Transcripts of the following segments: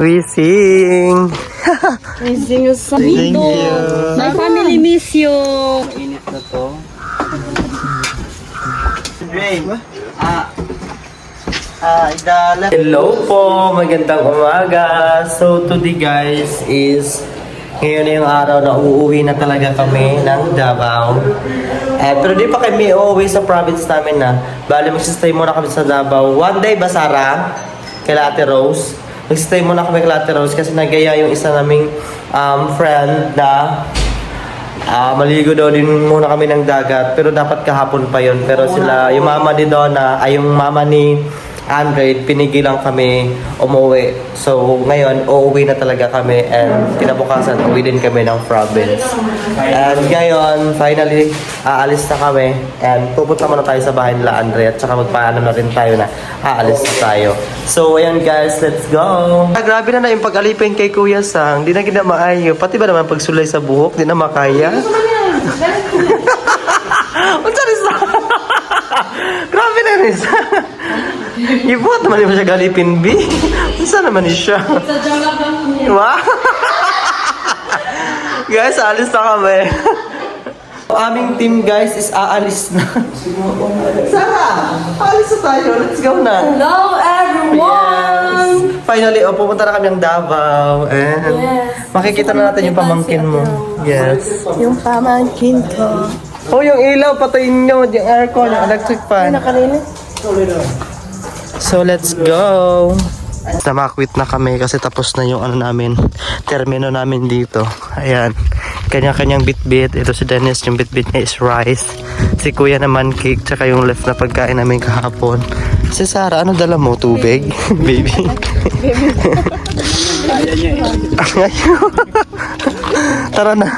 We sing. We sing a song. Thank you. My family miss you. Init na to. Hello po, magandang umaga. So today guys is ngayon na yung araw na uuwi na talaga kami ng Davao. Pero di pa kami uuwi sa province namin na. Bali magsistay muna kami sa Davao. One day ba Sarah? Kay Ate Rose. Magsistay muna kami kay Ate Rose kasi nagaya yung isa naming friend na maligo daw din muna kami ng dagat. Pero dapat kahapon pa yon. Pero sila, yung mama ni Donna, ay yung mama ni Android, pinigilan kami umuwi. So, ngayon, uuwi na talaga kami and kinabukasan, uwi din kami ng province. And ngayon, finally, aalis na kami and pupunta muna tayo sa bahay nila Andre at saka magpaano na rin tayo na aalis na tayo. So, ayan guys, let's go! Grabe na yung pag-alipin kay Kuya Sang. Di na kinamaayo. Pati ba naman pagsulay sa buhok, di na makaya? Unsa rin sa? Grabe na rin sa. Ibuhat naman yung siya galipin, B. Unsa naman siya? Wow! Guys, alis na kami. Aming team guys is aalis na. Sarah! Alis na tayo. Let's go na. Hello everyone! Yes. Finally, pupunta na kami ng Davao. And makikita na natin yung pamangkin mo. Yes. Yung pamangkin ko. Oh, yung ilaw, patayin nyo. Yung aircon, yung electric fan. Nakalinis? So, let's go! Namakwit na kami kasi tapos na yung termino namin dito. Ayan. Kanya-kanyang bit-bit. Ito si Dennis, yung bit-bit niya is rice. Si Kuya naman cake, tsaka yung left na pagkain namin kahapon. Si Sarah, ano dala mo? Tubig? Baby? Tara na.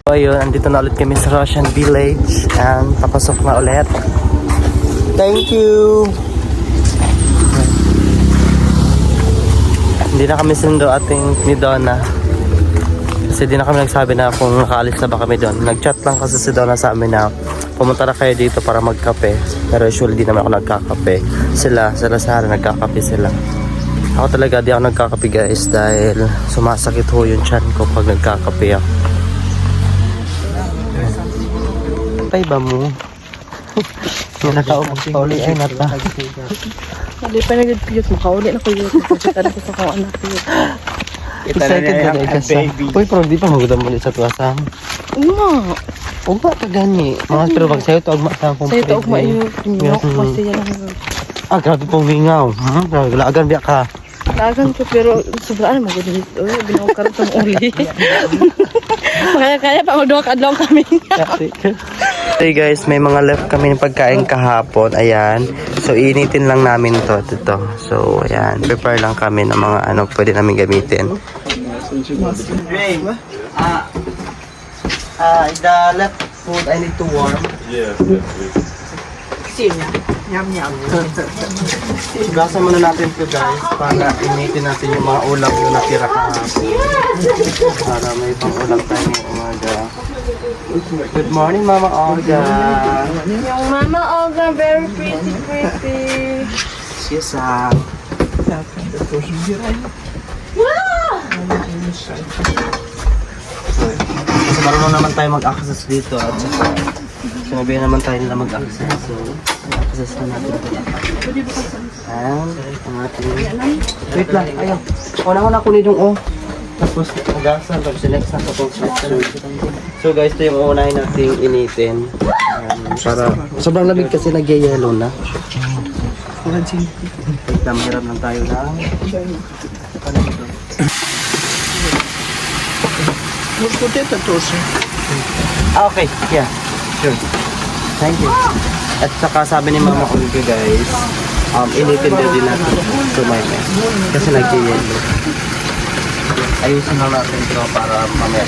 So ayun, andito na ulit kami sa Russian Village and papasok na ulit. Thank you! Hindi na kami sundo ating ni Donna. Kasi di na kami nagsabi na kung nakaalis na ba kami doon. Nag-chat lang kasi si Donna sa amin na pumunta na kayo dito para magkape. Pero usually di naman ako nagkakape. Sila Sarah nagkakape sila. Ako talaga di ako nagkakape guys dahil sumasakit ho yung chan ko pag nagkakape ako. Patay ba mo? Yung nakauli ay nata. Hindi pa nag-piyot mo. Kauli na ko yun. Pagkita ko sa kong anak yun. Excited ba kayo kasa? Uy, pero di pa magudam ulit sa tuwasang. Uma! Ugma ka gani. Mga pero pag sa'yo to, ugma sa akong Sa'yo ito ugma yung tinyok. Kasi yan ang... grabe pong lingaw. Lagan biya ka. Lagan ko pero sobraan mo. Binawag ka rin sa uli. Kaya pa magduwa ka adlaw kami. Hey guys, may mga left kami ng pagkain kahapon. Ayan. So, initin lang namin to. Dito. So, ayan. Prepare lang kami ng mga pwede namin gamitin. The left food I need to warm. Yes. Gasa muna natin to guys para initin natin yung mga ulam yung natira kahapon. Para may pang ulam tayo ng umaga. Good morning, Mama Olga. Yung Mama Olga, very pretty. Yes, Kasi marunong naman tayo mag-access dito at sinabihan naman tayo nila mag-access. So, access na natin ito. And, ang ating... Wait lang, ayaw. Una-una kunin yung tapos magasan, tapos next na itong So guys, ito yung unahin nating initin. Para, sobrang lamig kasi nag-yellow na. Wait lang, mahirap lang tayo na. Ano ito? Okay, yeah, sure. Thank you. At saka sabi ni Mama Olga guys, initin din natin to my mess. Kasi nag-yellow. Ayusin lang natin ito para mamaya.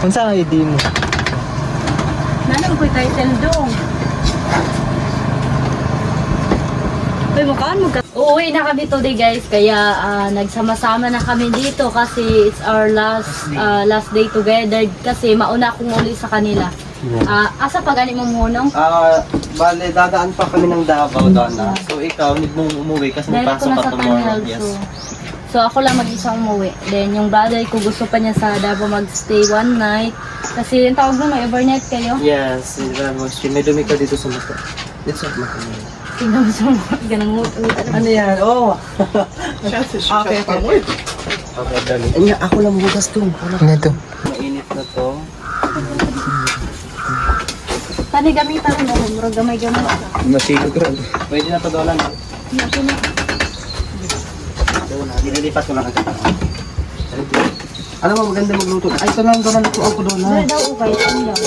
Kung saan ang ID mo? Nanang ko'y title dong. Uy, mukhaan mo ka. Uuwi na kami today guys, kaya nagsama-sama na kami dito kasi it's our last day together kasi mauna akong uli sa kanila. Asa pa gani mo munong? Bale, dadaan pa kami ng Davao doon na. So ikaw, need mong umuwi kasi may Dahil ko pasok na ka sa tomorrow. Tanghal, Yes. so ako lang mag-isa umuwi. Then yung brother ko gusto pa niya sa Davao mag-stay one night. Kasi yung tawag mo, may overnight kayo. Yes, may dumi ka dito sa mata. It's not mata. Tingnan mo sa mga ganang muto. Ano yan? Oh! Okay, okay. Okay, dali. Anya, ako lang bugas to. Ano ito? Mainit na to. Tani gamitan mo, murag gamay-gamay. Masigod ko. Pwede na to dolan. Ito na. Nililipat ko lang ang kata. Alam mo, maganda magluto. Ay, ito lang dolan ako ako dolan. Dala daw ukay, ano daw?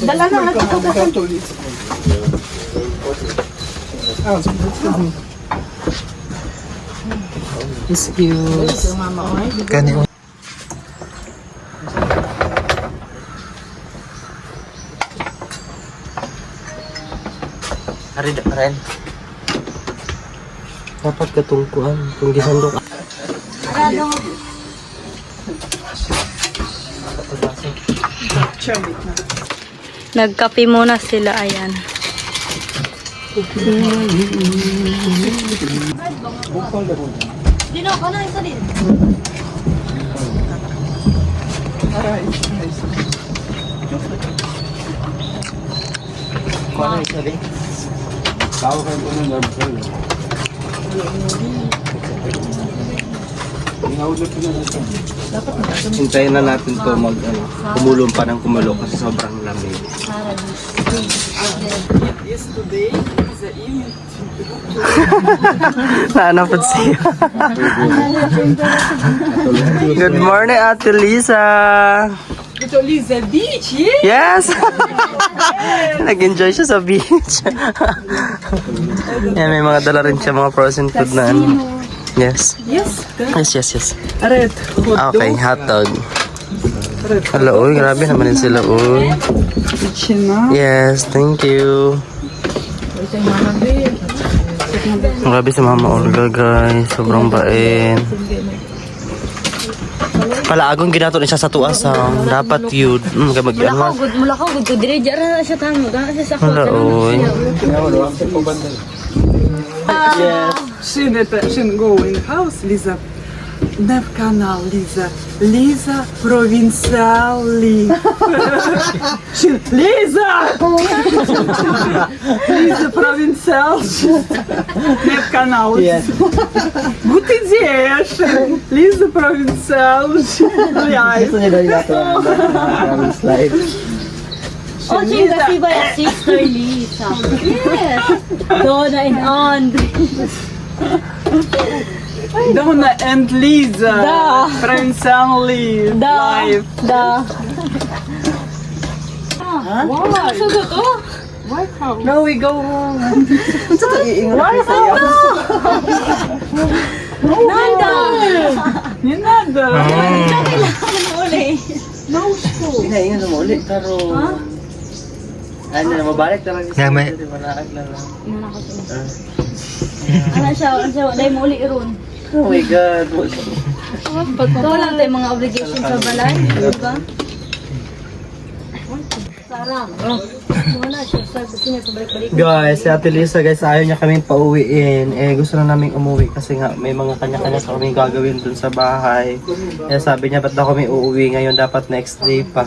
Dala na, Excuse. Kani mo. Ari da ren. Dapat katungkuan kung gisandok. Arado. Nagkape muna sila, ayan. Dino, ka na, isa din. Kuha na isa rin. Hintayin na natin to mag kumulong pa ng kumulo kasi sobrang lamig. Naanapad siya. Good morning, Ate Lisa. Ito, Liza Beach, Yes! Nag-enjoy siya sa beach. Yan, may mga dala rin siya, mga frozen food na ano. Yes. Yes. Yes. Aret. Okay, hotdog. Hello, uy, grabe naman din sila, uy. China. Yes, thank you. Grabe si Mama Olga, guys. Sobrang bain. Palaagong ginato na siya sa tuas, dapat yun. Mag-ano. Mula ka, good ko. Dire, dyan na siya tamo. Daan siya sa Wala, uy. Yes. Шин go in house, Лиза. Не в канал, Лиза. Лиза провинциали. Шин, Лиза! Лиза провинциал. Не в канал. Вот идешь. Лиза провинциал. Oh, siya kasi ba yung sister Lisa? Yes! Donna and Andre. Donna and Lisa. Да. Провинциали. Live. Da. Wow, so to? No, we go home. Nanda! Не надо. Inaingan mo ulit, pero... Ano na, mabalik talaga Yeah, may- Manaag na lang. Ano siya, dahil mo uli ron. Oh my God. Wala tayong mga obligation sa balay, di ba? Sarang. Wala siya, gusto niya pabalik-balik. Guys, si Ate Lisa, guys, ayaw niya kaming pauwiin. Gusto na naming umuwi kasi nga may mga kanya-kanya sa kaming gagawin dun sa bahay. Kaya sabi niya, ba't daw kami uuwi ngayon? Dapat next day pa.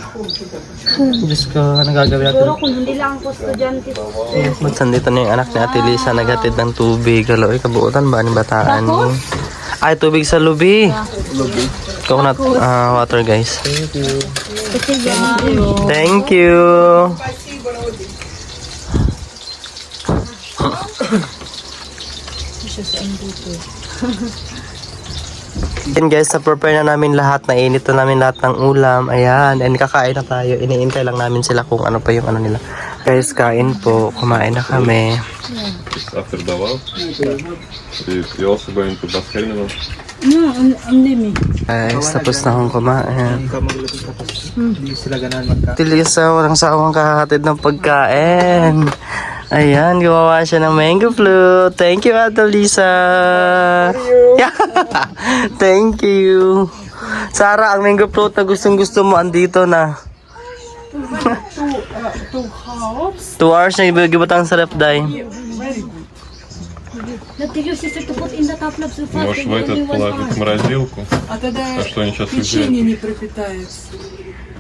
Diyos ko, ano gagawin natin? Pero kung hindi lang ako estudyante. Ba't sandito na yung anak ni Ate Lisa, naghatid ng tubig. Hello, kabuutan ba ni bataan mo? Ay, tubig sa lubi. Coconut water, guys. Thank you. Yan guys, na-prepare na namin lahat. Nainit na namin lahat ng ulam. Ayan, and kakain na tayo. Iniintay lang namin sila kung ano pa yung ano nila. Guys, kain po. Kumain na kami. After Davao? You also going to Bas Carnival? Guys, tapos na akong kumain. Ikaw magluto tapos hindi sila ganahan magka. Tilisa, walang sawang kakahatid ng pagkain. Ayan, gumawa siya ng mango float. Thank you, Ate Lisa. Thank you. Sarah, ang mango float na gustong-gusto mo, andito na. 2 hours na ibigibatan sa rep, Day. Now tell your sister to put in the cup of so fast. Можешь в этот положить в морозилку. А тогда А что они сейчас печенье не пропитается.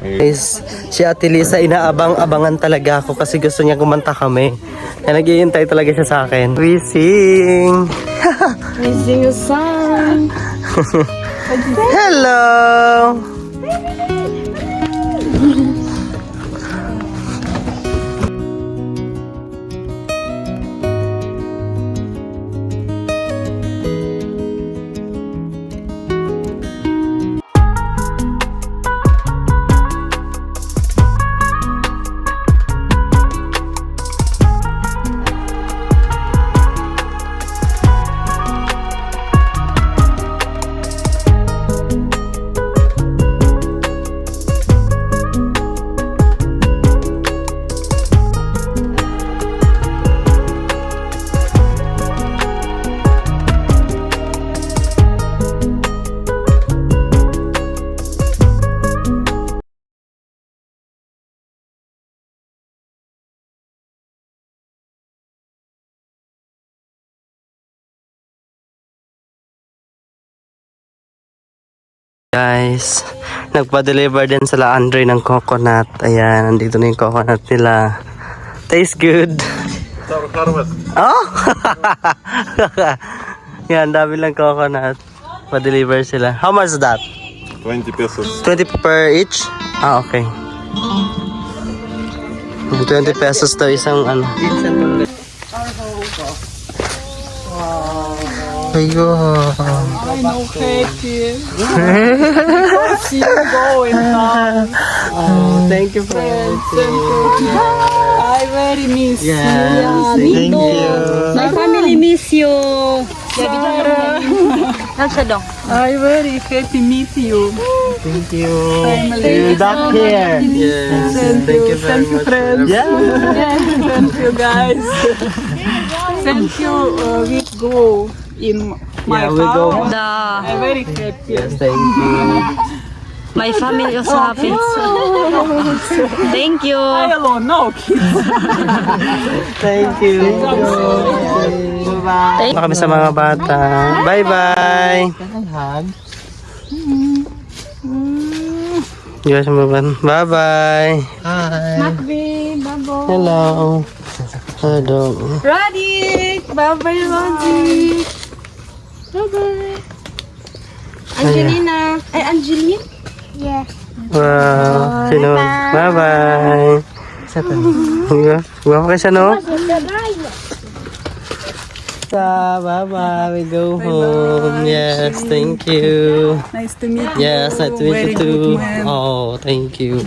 Guys, si Ate Lisa, inaabang-abangan talaga ako kasi gusto niya kumanta kami. Kaya naghihintay talaga siya sa akin. We sing! I sing a song. Hello! Guys, nagpa-deliver din sila Andre ng coconut. Ayan, nandito na yung coconut nila. Tastes good. Oh! Yan, dami lang coconut. Pa-deliver sila. How much is that? 20 pesos. 20 per each? Ah, okay. 20 pesos to isang ano. Ayun. I know happy. See you going on. Oh, thank you for everything. I very miss you. Yes, thank you. My family miss you. I very happy meet you. Thank you. Family. Back here. Yes. Thank you very Thank you, much. friends. Yeah. Thank you, guys. Thank you. We go in my Yeah, we go. house. I'm very happy. Yes, thank you. My family also happy. Thank you. I alone, no kids. Thank you. Bye-bye. Kami sa mga bata. Bye-bye. Guys, bye-bye. Hi. Hello. Hello. Ready? Bye-bye, Rosie. Bye-bye. Angelina. Ay, Angeline? Wow. Sino? Bye-bye. Guwapo kayo siya, no? Bye-bye. We go home. Yes, thank you. Nice to meet you. Yes, nice to meet you Very too. good man. Oh, thank you.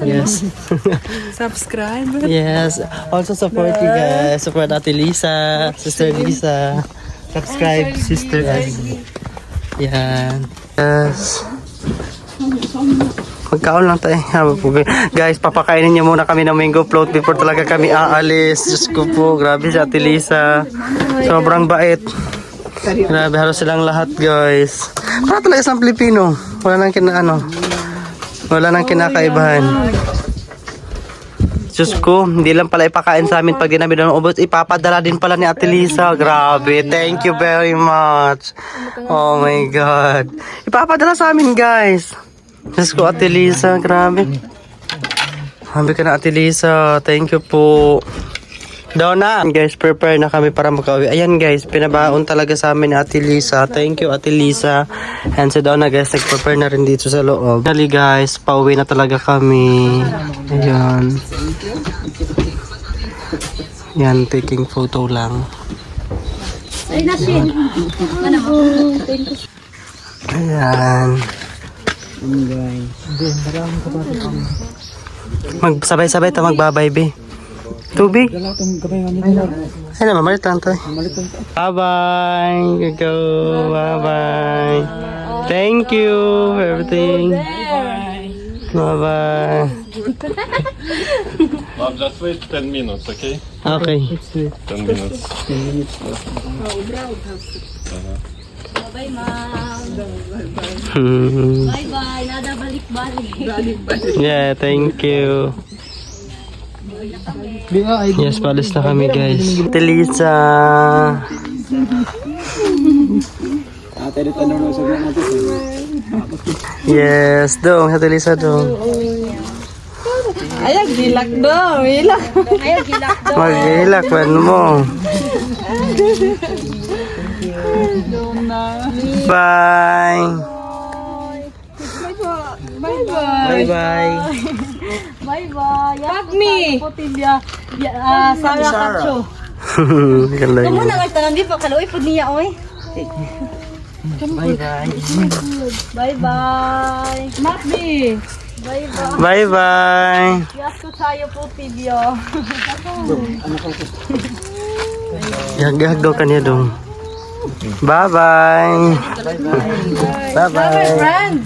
Yes. Subscribe. Yes. Also support you guys. Support Ate Lisa, Sister Lisa. Subscribe, Sister Lisa. Yan. Yes. Magkaon lang tayo. Guys, papakainin niyo muna kami ng mango float before talaga kami aalis. Diyos ko po, grabe si Ate Lisa. Sobrang bait. Grabe, halos silang lahat, guys. Para talaga sa Pilipino. Wala nang kinakaibahan. Diyos ko, hindi lang pala ipakain sa amin pag di namin doon ubos. Ipapadala din pala ni Ate Lisa. Grabe, thank you very much. Oh my God. Ipapadala sa amin, guys. Diyos ko, Ate Lisa, grabe. Sabi ka na, Ate Lisa. Thank you po. Donna, guys, prepare na kami para makauwi. Ayan, guys, pinabaon talaga sa amin ni Ate Lisa. Thank you, Ate Lisa. And si Donna, guys, nag-prepare na rin dito sa loob. Dali, guys, pauwi na talaga kami. Ayan. Yan, taking photo lang. Ay, nasin. Ano mo? Ayan. Magsabay-sabay ta magbabay, be. Tubig? Ay naman, malit lang to. Bye-bye. Go. Bye-bye. Thank you for everything. Bye-bye. Love, just wait 10 minutes, okay? Okay. 10 minutes. Bye, ma'am. Hmm. Bye-bye. Nada balik-balik. Yeah, thank you. Yes, palis na kami, guys. Ate Lisa. Yes, dong. Ate Lisa, dong. Ayak, dilak daw. Ilak. Ayaw, gilak daw. Mag-ilak, ano mo? Bye. Bye-bye. Bye-bye. Bye-bye. Hug me. Sarah Kacho. Galing. Kamu na nga tanang di pa kaloy pud niya oy. Bye-bye. Bye-bye. Matbi. Bye-bye. Bye-bye. Yes ko tayo po video. Yag daw kanya dong. Bye-bye. Bye-bye. Friend.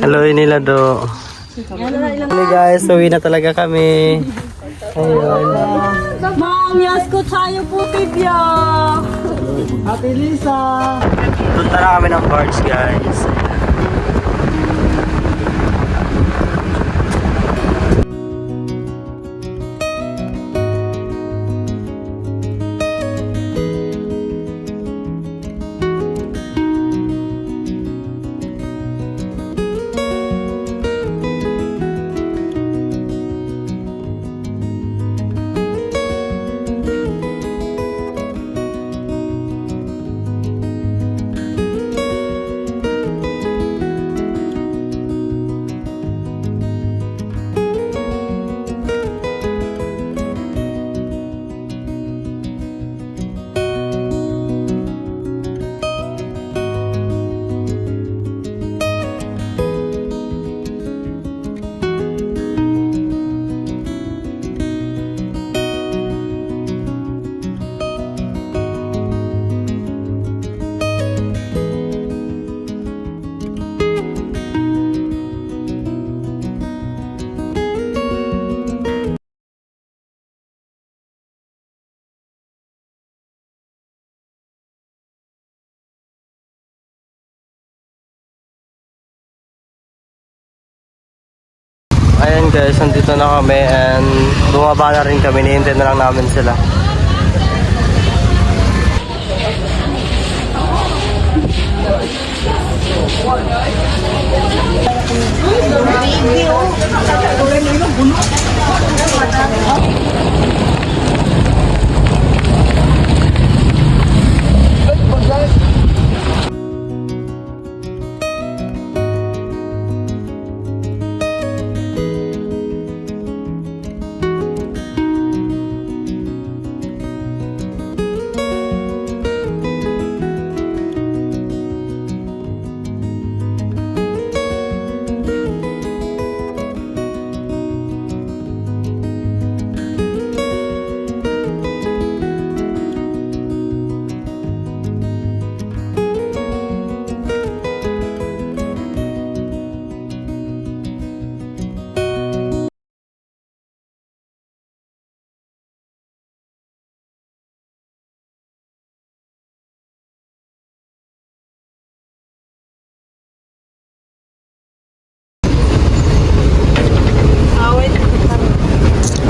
Hello nila do. Hey guys, uwi na talaga kami. Ayun. Mom, yes ko tayo po video. Ate Lisa. Punta na kami ng barge, guys. Ayan guys, nandito na kami and bumaba na rin kami. Nihintay na lang namin sila.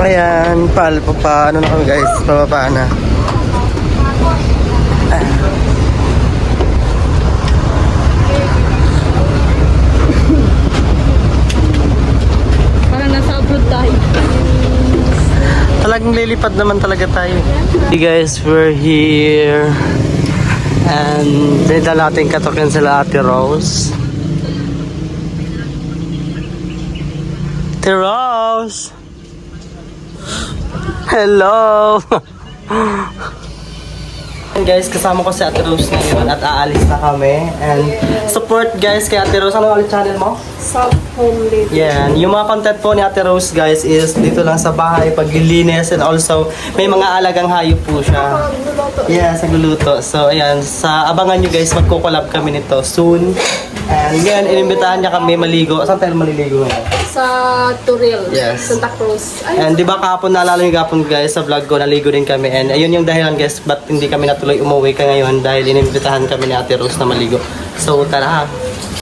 Ayan, paano na kami guys, pababa na. Parang nasa abroad tayo. Talagang lilipad naman talaga tayo. Hey guys, we're here. And dinala natin katokin sila Ate Rose. Ate Rose! Hello! And guys, kasama ko si Ate Rose ngayon at aalis na kami. And support guys kay Ate Rose. Ano ulit channel mo? Soft home living. Yan. Yung mga content po ni Ate Rose guys is dito lang sa bahay, paglilinis, and also may mga alagang hayop po siya. Yeah, sa gluluto. So ayan, sa abangan nyo guys, magko-collab kami nito soon. And yan, inimbitahan niya kami maligo. Saan tayo maliligo ngayon? Sa Turil, Yes. Santa Cruz. Ay, And di ba kahapon, naalala nyo kahapon guys, sa vlog ko, naligo din kami. And ayun yung dahilan guys, ba't hindi kami natuloy umuwi ka ngayon dahil inimbitahan kami ni Ate Rose na maligo. So tara ha.